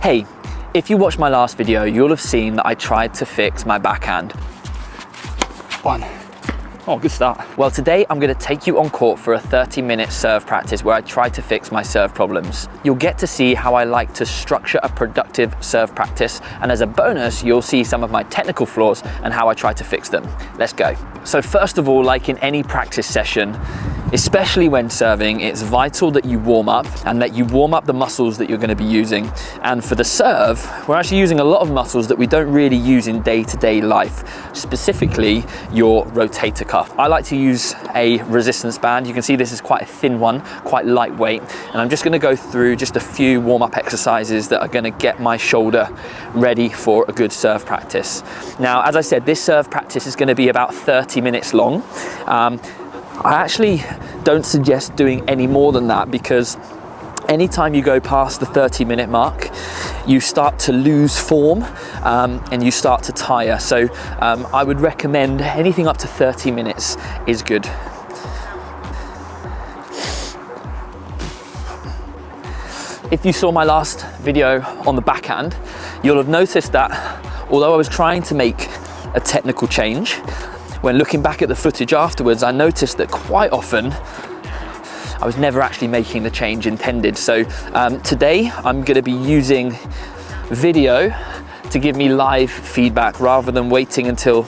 Hey, if you watched my last video, you'll have seen that I tried to fix my backhand. One. Oh, good start. Well, today I'm going to take you on court for a 30-minute serve practice where I try to fix my serve problems. You'll get to see how I like to structure a productive serve practice, and as a bonus, you'll see some of my technical flaws and how I try to fix them. Let's go. So first of all, like in any practice session, especially when serving, it's vital that you warm up and that you warm up the muscles that you're going to be using. And for the serve, we're actually using a lot of muscles that we don't really use in day-to-day life, specifically your rotator cuff. I like to use a resistance band. You can see this is quite a thin one, quite lightweight. And I'm just going to go through just a few warm-up exercises that are going to get my shoulder ready for a good serve practice. Now, as I said, this serve practice is going to be about 30 minutes long. I actually don't suggest doing any more than that, because anytime you go past the 30-minute mark, you start to lose form and you start to tire. So I would recommend anything up to 30 minutes is good. If you saw my last video on the backhand, you'll have noticed that although I was trying to make a technical change, when looking back at the footage afterwards, I noticed that quite often I was never actually making the change intended. So today I'm going to be using video to give me live feedback rather than waiting until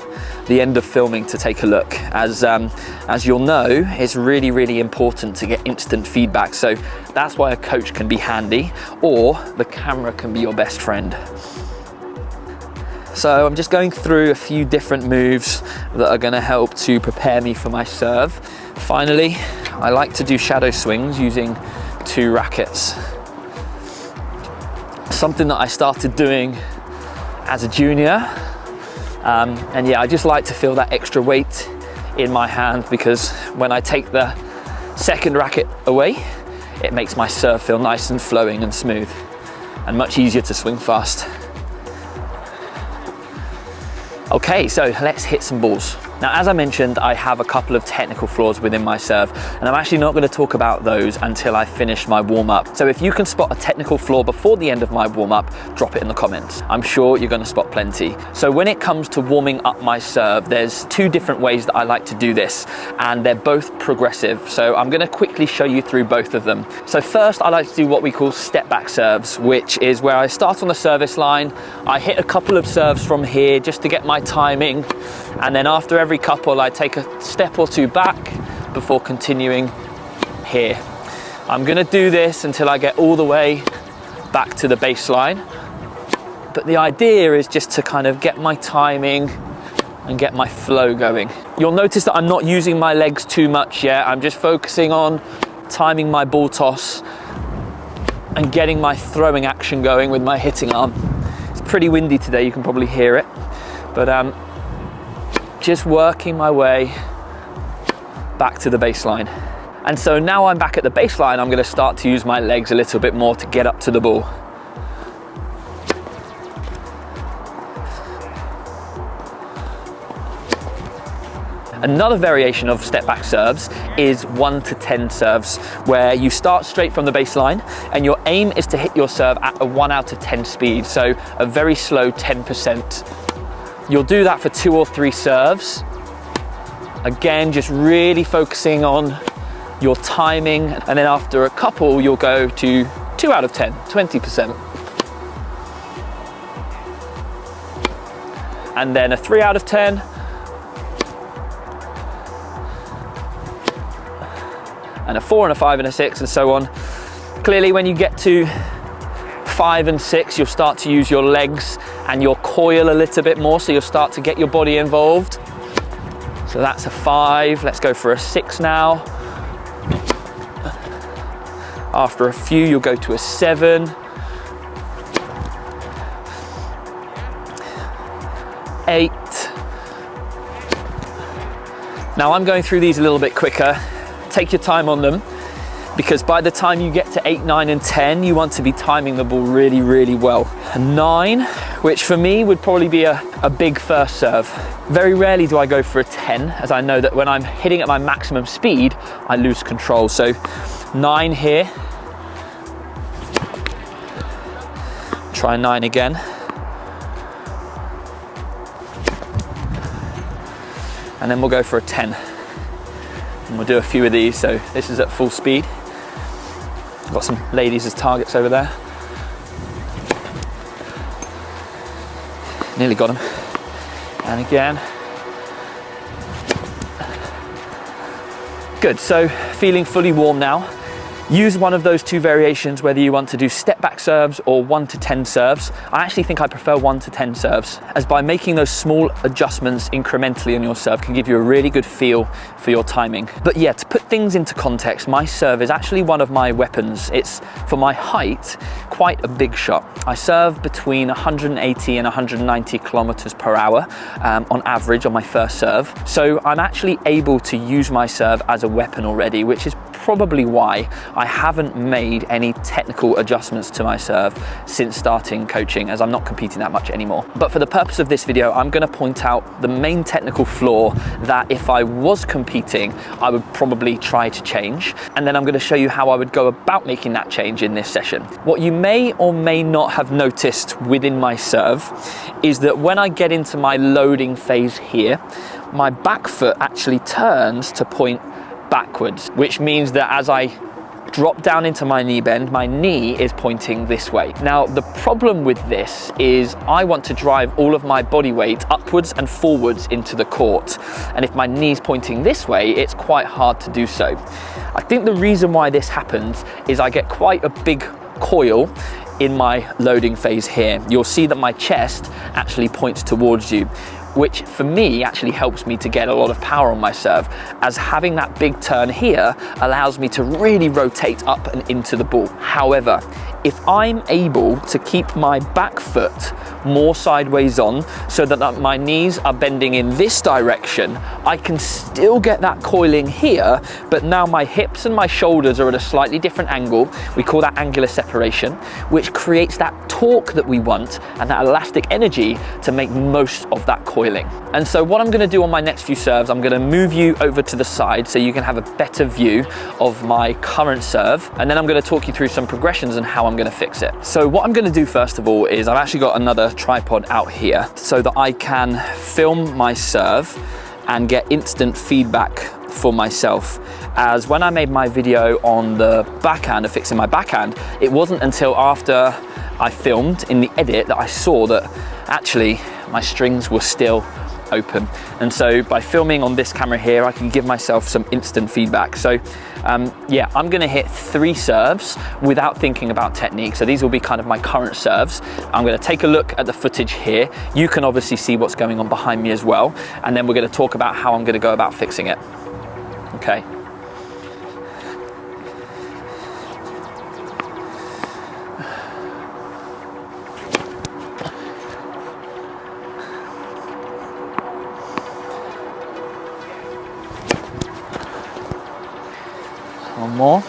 the end of filming to take a look. As you'll know, it's really, really important to get instant feedback. So that's why a coach can be handy, or the camera can be your best friend. So I'm just going through a few different moves that are going to help to prepare me for my serve. Finally, I like to do shadow swings using 2 rackets. Something that I started doing as a junior. And yeah, I just like to feel that extra weight in my hand, because when I take the second racket away, it makes my serve feel nice and flowing and smooth and much easier to swing fast. Okay, so let's hit some balls. Now, as I mentioned, I have a couple of technical flaws within my serve, and I'm actually not going to talk about those until I finish my warm-up. So if you can spot a technical flaw before the end of my warm-up, drop it in the comments. I'm sure you're going to spot plenty. So when it comes to warming up my serve, there's 2 different ways that I like to do this, and they're both progressive. So I'm going to quickly show you through both of them. So first, I like to do what we call step-back serves, which is where I start on the service line. I hit a couple of serves from here just to get my timing, and then after every couple I take a step or 2 back before continuing here. I'm going to do this until I get all the way back to the baseline, but the idea is just to kind of get my timing and get my flow going. You'll notice that I'm not using my legs too much yet. I'm just focusing on timing my ball toss and getting my throwing action going with my hitting arm. It's pretty windy today, you can probably hear it, but just working my way back to the baseline. And so now I'm back at the baseline, I'm going to start to use my legs a little bit more to get up to the ball. Another variation of step back serves is 1 to 10 serves, where you start straight from the baseline and your aim is to hit your serve at a 1 out of 10 speed, so a very slow 10%. You'll do that for 2 or 3 serves. Again, just really focusing on your timing, and then after a couple you'll go to 2 out of 10, 20%. And then a 3 out of 10. And a 4 and a 5 and a 6, and so on. Clearly, when you get to 5 and 6, you'll start to use your legs and your coil a little bit more, so you'll start to get your body involved. So that's a 5. Let's go for a 6 now. After a few, you'll go to a 7. 8. Now I'm going through these a little bit quicker. Take your time on them, because by the time you get to 8, 9 and 10, you want to be timing the ball really, really well. A 9, which for me would probably be a big first serve. Very rarely do I go for a 10, as I know that when I'm hitting at my maximum speed, I lose control. So 9 here. Try 9 again. And then we'll go for a 10. And we'll do a few of these. So this is at full speed. Got some ladies as targets over there. Nearly got them. And again. Good, so feeling fully warm now. Use one of those two variations, whether you want to do step back serves or 1 to 10 serves. I actually think I prefer 1 to 10 serves, as by making those small adjustments incrementally on your serve can give you a really good feel for your timing. But yeah, to put things into context, my serve is actually one of my weapons. It's, for my height, quite a big shot. I serve between 180 and 190 kilometers per hour on average on my first serve. So I'm actually able to use my serve as a weapon already, which is probably why I haven't made any technical adjustments to my serve since starting coaching, as I'm not competing that much anymore. But for the purpose of this video, I'm going to point out the main technical flaw that if I was competing, I would probably try to change. And then I'm going to show you how I would go about making that change in this session. What you may or may not have noticed within my serve is that when I get into my loading phase here, my back foot actually turns to point backwards, which means that as I drop down into my knee bend, my knee is pointing this way. Now, the problem with this is I want to drive all of my body weight upwards and forwards into the court. And if my knee's pointing this way, it's quite hard to do so. I think the reason why this happens is I get quite a big coil in my loading phase here. You'll see that my chest actually points towards you, which for me actually helps me to get a lot of power on my serve, as having that big turn here allows me to really rotate up and into the ball. However, if I'm able to keep my back foot more sideways on so that my knees are bending in this direction, I can still get that coiling here, but now my hips and my shoulders are at a slightly different angle. We call that angular separation, which creates that torque that we want and that elastic energy to make most of that coiling. And so what I'm going to do on my next few serves, I'm going to move you over to the side so you can have a better view of my current serve, and then I'm going to talk you through some progressions and how I'm going to fix it. So what I'm going to do first of all is I've actually got another tripod out here so that I can film my serve and get instant feedback for myself. As when I made my video on the backhand, of fixing my backhand, it wasn't until after I filmed in the edit that I saw that actually my strings were still open. And so by filming on this camera here, I can give myself some instant feedback. So yeah, I'm gonna hit 3 serves without thinking about technique. So these will be kind of my current serves. I'm gonna take a look at the footage here. You can obviously see what's going on behind me as well. And then we're gonna talk about how I'm gonna go about fixing it. Okay. One more.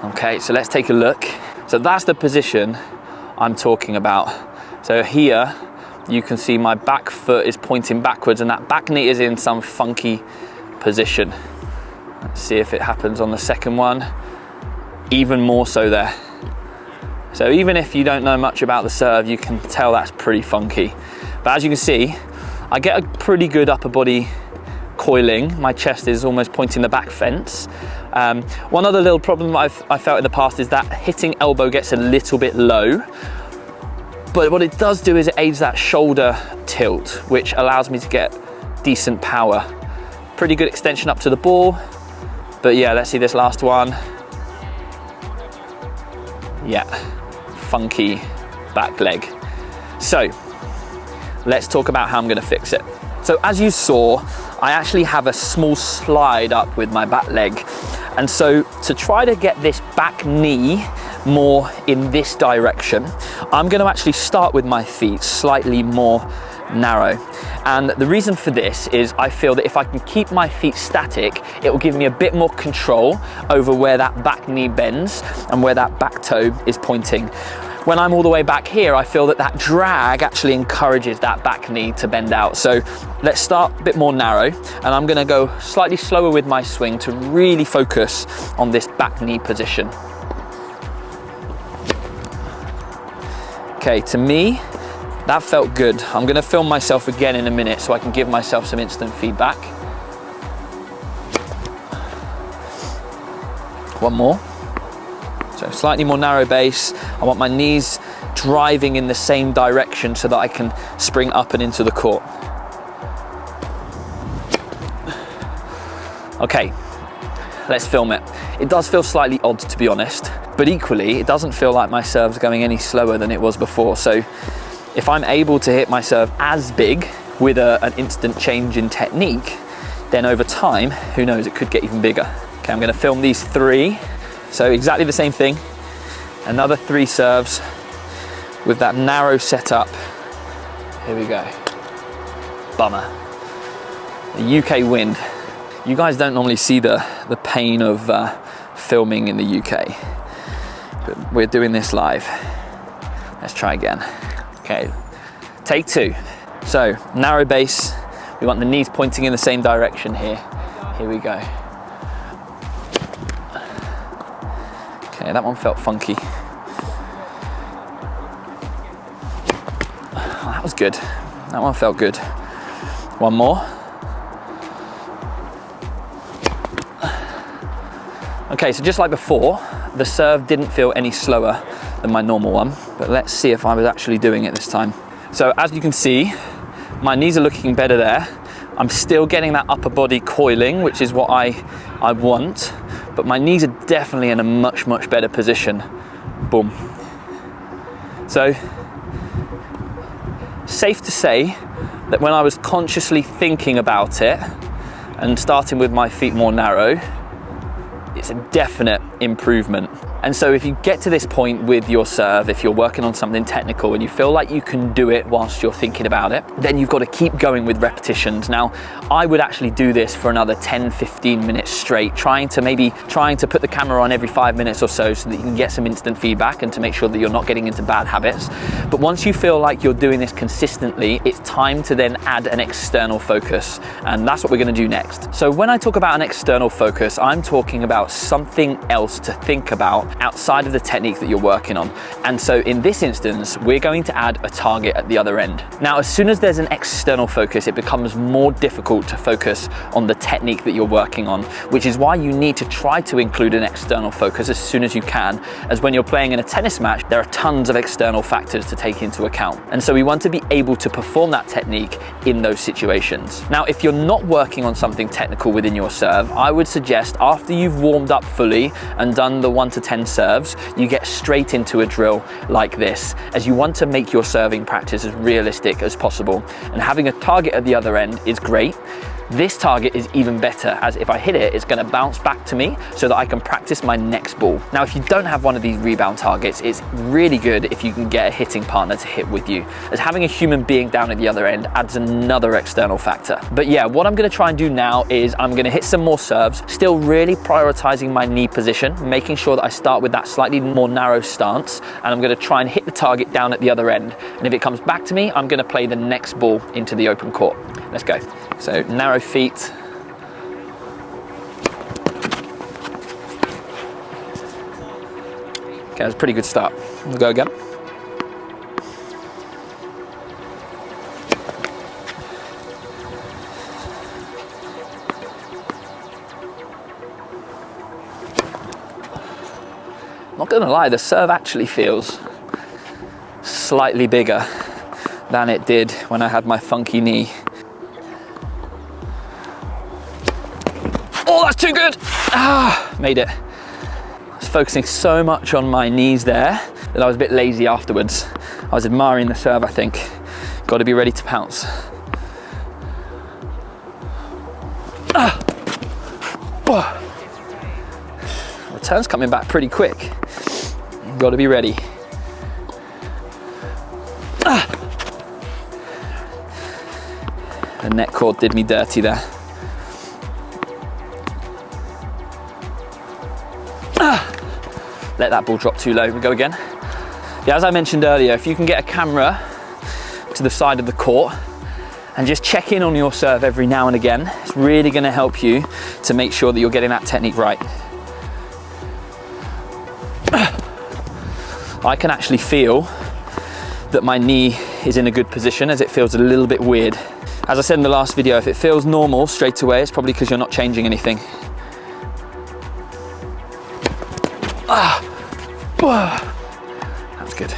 Okay, so let's take a look. So that's the position I'm talking about. So here you can see my back foot is pointing backwards and that back knee is in some funky position. Let's see if it happens on the second one. Even more so there. So even if you don't know much about the serve, you can tell that's pretty funky. But as you can see, I get a pretty good upper body coiling. My chest is almost pointing the back fence. One other little problem I felt in the past is that hitting elbow gets a little bit low. But what it does do is it aids that shoulder tilt, which allows me to get decent power. Pretty good extension up to the ball. But yeah, let's see this last one. Yeah, funky back leg. So let's talk about how I'm gonna fix it. So as you saw, I actually have a small slide up with my back leg. And so to try to get this back knee more in this direction, I'm gonna actually start with my feet slightly more narrow. And the reason for this is I feel that if I can keep my feet static, it will give me a bit more control over where that back knee bends and where that back toe is pointing. when I'm all the way back here, I feel that that drag actually encourages that back knee to bend out. So let's start a bit more narrow, and I'm gonna go slightly slower with my swing to really focus on this back knee position. Okay, to me, that felt good. I'm gonna film myself again in a minute so I can give myself some instant feedback. One more. So slightly more narrow base. I want my knees driving in the same direction so that I can spring up and into the court. Okay, let's film it. It does feel slightly odd, to be honest, but equally, it doesn't feel like my serve's going any slower than it was before. So if I'm able to hit my serve as big with an instant change in technique, then over time, who knows, it could get even bigger. Okay, I'm gonna film these 3. So exactly the same thing. Another 3 serves with that narrow setup. Here we go. Bummer. The UK wind. You guys don't normally see the pain of filming in the UK, but we're doing this live. Let's try again. Okay, take 2. So narrow base. We want the knees pointing in the same direction here. Here we go. Okay, that one felt funky. Oh, that was good. That one felt good. One more. Okay, so just like before, the serve didn't feel any slower than my normal one, but let's see if I was actually doing it this time. So as you can see, my knees are looking better there. I'm still getting that upper body coiling, which is what I want, but my knees are definitely in a much, much better position. Boom. So, safe to say that when I was consciously thinking about it and starting with my feet more narrow, it's a definite improvement. And so if you get to this point with your serve, if you're working on something technical and you feel like you can do it whilst you're thinking about it, then you've got to keep going with repetitions. Now, I would actually do this for another 10, 15 minutes straight, trying to put the camera on every 5 minutes or so that you can get some instant feedback and to make sure that you're not getting into bad habits. But once you feel like you're doing this consistently, it's time to then add an external focus. And that's what we're going to do next. So when I talk about an external focus, I'm talking about something else to think about outside of the technique that you're working on. And so in this instance, we're going to add a target at the other end. Now, as soon as there's an external focus, it becomes more difficult to focus on the technique that you're working on, which is why you need to try to include an external focus as soon as you can, as when you're playing in a tennis match, there are tons of external factors to take into account. And so we want to be able to perform that technique in those situations. Now, if you're not working on something technical within your serve, I would suggest after you've warmed up fully and done the 1 to 10 serves, you get straight into a drill like this, as you want to make your serving practice as realistic as possible. And having a target at the other end is great. This target is even better, as if I hit it, it's going to bounce back to me so that I can practice my next ball. Now, if you don't have one of these rebound targets, it's really good if you can get a hitting partner to hit with you, as having a human being down at the other end adds another external factor. But yeah, what I'm going to try and do now is I'm going to hit some more serves, still really prioritizing my knee position, making sure that I start with that slightly more narrow stance, and I'm going to try and hit the target down at the other end. And if it comes back to me, I'm going to play the next ball into the open court. Let's go. So narrow feet. Okay, that's a pretty good start. We'll go again. Not gonna lie, the serve actually feels slightly bigger than it did when I had my funky knee. Oh, that's too good! Ah, made it. I was focusing so much on my knees there that I was a bit lazy afterwards. I was admiring the serve, I think. Got to be ready to pounce. Ah. Oh. Return's coming back pretty quick. Got to be ready. Ah. The net cord did me dirty there. Let that ball drop too low. We go again. Yeah, as I mentioned earlier, if you can get a camera to the side of the court and just check in on your serve every now and again, it's really going to help you to make sure that you're getting that technique right. I can actually feel that my knee is in a good position, as it feels a little bit weird. As I said in the last video, if it feels normal straight away, it's probably because you're not changing anything. That's good.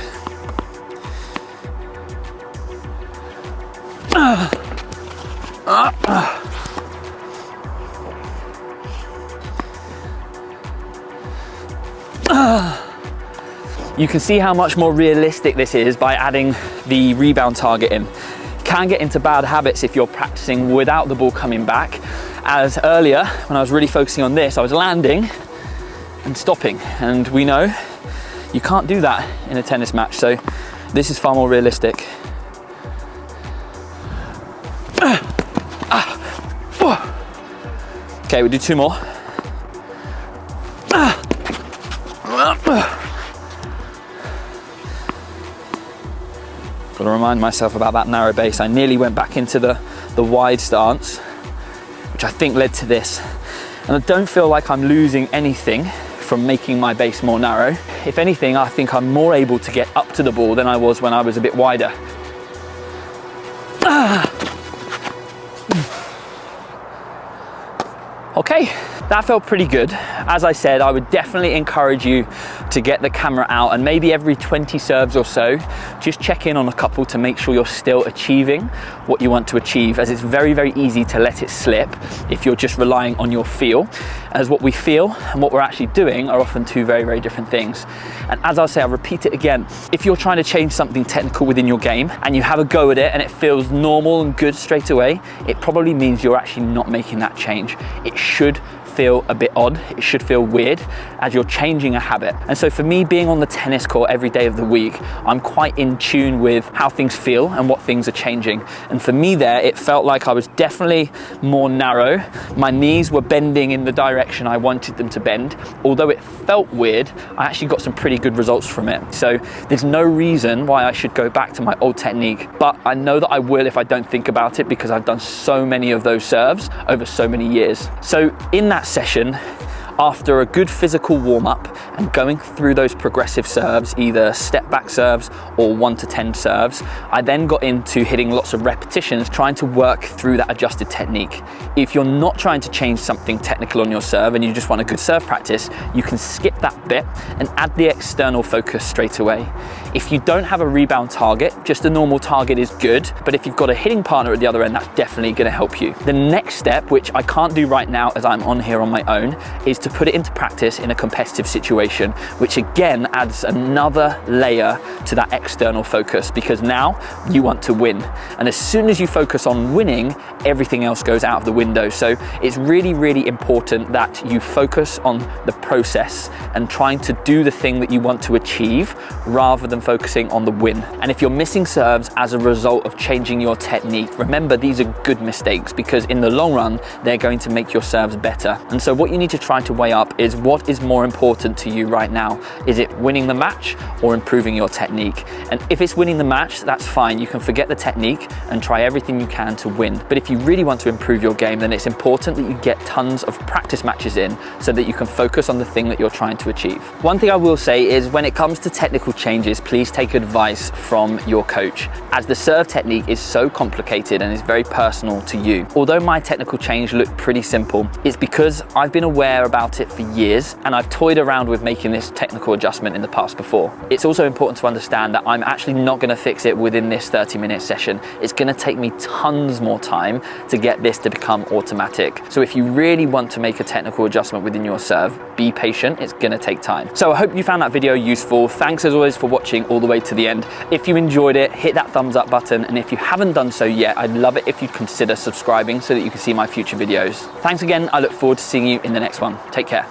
You can see how much more realistic this is by adding the rebound target in. Can get into bad habits if you're practicing without the ball coming back. As earlier, when I was really focusing on this, I was landing and stopping. And we know you can't do that in a tennis match. So this is far more realistic. Okay, we'll do 2 more. Got to remind myself about that narrow base. I nearly went back into the wide stance, which I think led to this. And I don't feel like I'm losing anything from making my base more narrow. If anything, I think I'm more able to get up to the ball than I was when I was a bit wider. Okay, that felt pretty good. As I said, I would definitely encourage you to get the camera out and maybe every 20 serves or so, just check in on a couple to make sure you're still achieving what you want to achieve, as it's very, very easy to let it slip if you're just relying on your feel, as what we feel and what we're actually doing are often 2 very, very different things. And as I'll say, I'll repeat it again, if you're trying to change something technical within your game and you have a go at it and it feels normal and good straight away, it probably means you're actually not making that change. It should feel a bit odd, it should feel weird, as you're changing a habit. And so for me, being on the tennis court every day of the week, I'm quite in tune with how things feel and what things are changing. And for me there, it felt like I was definitely more narrow. My knees were bending in the direction I wanted them to bend. Although it felt weird, I actually got some pretty good results from it. So there's no reason why I should go back to my old technique, but I know that I will if I don't think about it, because I've done so many of those serves over so many years. So in that session, after a good physical warm-up and going through those progressive serves, either step back serves or 1 to 10 serves, I then got into hitting lots of repetitions, trying to work through that adjusted technique. If you're not trying to change something technical on your serve and you just want a good serve practice, you can skip that bit and add the external focus straight away. If you don't have a rebound target, just a normal target is good, but if you've got a hitting partner at the other end, that's definitely going to help you. The next step, which I can't do right now as I'm on here on my own, is to put it into practice in a competitive situation, which again adds another layer to that external focus, because now you want to win. And as soon as you focus on winning, everything else goes out of the window. So it's really, really important that you focus on the process and trying to do the thing that you want to achieve rather than focusing on the win. And if you're missing serves as a result of changing your technique, remember these are good mistakes, because in the long run, they're going to make your serves better. And so what you need to try to weigh up is what is more important to you right now. Is it winning the match or improving your technique? And if it's winning the match, that's fine. You can forget the technique and try everything you can to win. But if you really want to improve your game, then it's important that you get tons of practice matches in so that you can focus on the thing that you're trying to achieve. One thing I will say is when it comes to technical changes, please take advice from your coach, as the serve technique is so complicated and is very personal to you. Although my technical change looked pretty simple, it's because I've been aware about it for years and I've toyed around with making this technical adjustment in the past before. It's also important to understand that I'm actually not going to fix it within this 30-minute session. It's going to take me tons more time to get this to become automatic. So if you really want to make a technical adjustment within your serve, be patient, it's going to take time. So I hope you found that video useful. Thanks as always for watching all the way to the end. If you enjoyed it, hit that thumbs up button, and if you haven't done so yet, I'd love it if you'd consider subscribing so that you can see my future videos. Thanks again, I look forward to seeing you in the next one. Take care.